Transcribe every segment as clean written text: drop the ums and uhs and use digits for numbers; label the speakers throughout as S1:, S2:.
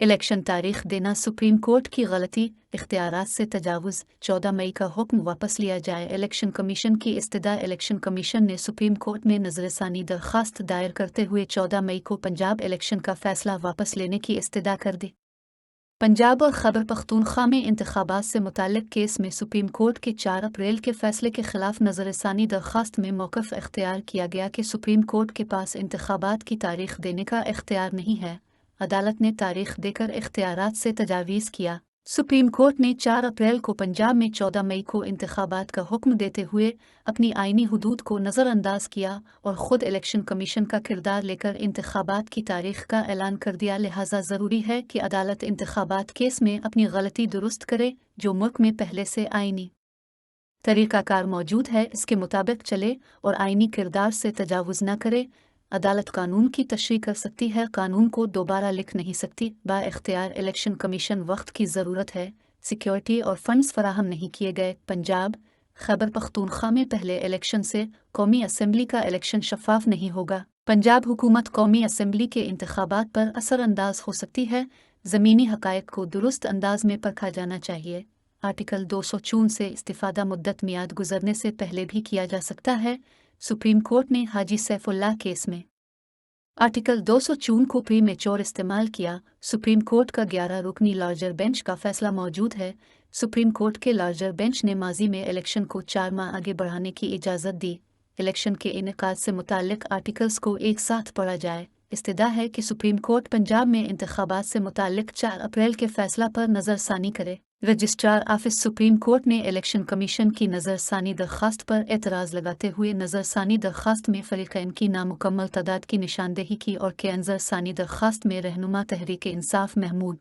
S1: Election तारीख देना supreme court की गलती, इख्तियारात से तजावुज़, 14 मई का हुक्म वापस लिया जाए। इलेक्शन कमीशन की इस्तदा। इलेक्शन कमीशन ने सुप्रीम कोर्ट में नज़रसानी दरख्वास्त दायर करते हुए 14 मई को पंजाब इलेक्शन का फैसला वापस लेने की इस्तदा कर दी। पंजाब और खैबर पख्तूनख्वा में इंतखाबात से मुताल्लिक़ केस में सुप्रीम कोर्ट के 4 अप्रैल के फैसले के खिलाफ नज़रसानी दरख्वास्त में मौक़िफ़ इख्तियार किया गया कि सुप्रीम कोर्ट के पास इंतखाबात की तारीख देने का इख्तियार नहीं है। अदालत ने तारीख देकर इख्तियारात से तजावीज़ किया। सुप्रीम कोर्ट ने 4 अप्रैल को पंजाब में 14 मई को इंतखाबात का हुक्म देते हुए अपनी आईनी हुदूद को नज़रअंदाज किया और ख़ुद इलेक्शन कमीशन का किरदार लेकर इंतखाबात की तारीख का ऐलान कर दिया। लिहाजा ज़रूरी है कि अदालत इंतखाबात केस में अपनी गलती दुरुस्त करे। जो मुल्क में पहले से आईनी तरीक़ाकार मौजूद है इसके मुताबिक चले और आईनी किरदार से तजावुज़ न करे। अदालत कानून की तशरीह कर सकती है, कानून को दोबारा लिख नहीं सकती। बाइख्तियार इलेक्शन कमीशन वक्त की ज़रूरत है, सिक्योरिटी और फंड्स फराहम नहीं किए गए। पंजाब खैबर पख्तूनख्वा में पहले इलेक्शन से कौमी असम्बली का इलेक्शन शफाफ नहीं होगा। पंजाब हुकूमत कौमी असम्बली के इंतखाबात पर असरअंदाज हो सकती है। ज़मीनी हक़ाइक़ को दुरुस्त अंदाज में परखा जाना चाहिए। आर्टिकल 254 से इस्तिफ़ादा मुद्दत मियाद गुजरने से पहले भी किया जा सकता है। सुप्रीम कोर्ट ने हाजी सैफुल्लाह केस में आर्टिकल 254 को प्री मेच्योर इस्तेमाल किया। सुप्रीम कोर्ट का 11 रुकनी लार्जर बेंच का फैसला मौजूद है। सुप्रीम कोर्ट के लार्जर बेंच ने माजी में इलेक्शन को 4 माह आगे बढ़ाने की इजाज़त दी। इलेक्शन के इनेकाद से मुताल्लिक़ आर्टिकल्स को एक साथ पढ़ा जाए। इस्तदा है कि सुप्रीम कोर्ट पंजाब में इंतखाबात से मुताल्लिक़ 4 अप्रैल के फैसला पर नज़रसानी करे। रजिस्ट्रार ऑफिस सुप्रीम कोर्ट ने इलेक्शन कमीशन की नज़रसानी दरख्वास्त पर एतराज़ लगाते हुए नज़रसानी दरख्वास्त में फ़रीक़ैन की नामुकम्मल तादाद की निशानदेही की और के नज़रसानी दरख्वास्त में रहनुमा तहरीक इंसाफ महमूद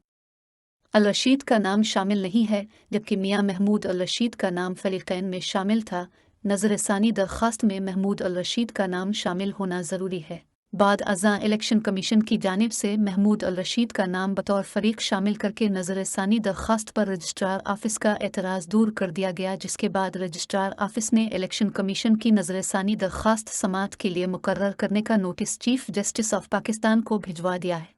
S1: अल रशीद का नाम शामिल नहीं है, जबकि मियां महमूद अल रशीद का नाम फ़रीक़ैन में शामिल था। नज़रसानी दरख्वास्त में महमूद अल रशीद का नाम शामिल होना ज़रूरी है। बाद अज़ां इलेक्शन कमीशन की जानिब से महमूद अल रशीद का नाम बतौर फ़रीक शामिल करके नज़रसानी दरख्वास्त पर रजिस्ट्रार ऑफिस का एतराज़ दूर कर दिया गया, जिसके बाद रजिस्ट्रार ऑफिस ने इलेक्शन कमीशन की नज़रसानी दरख्वास्त समाअत के लिए मुकर्रर करने का notice chief justice of Pakistan को भिजवा दिया है।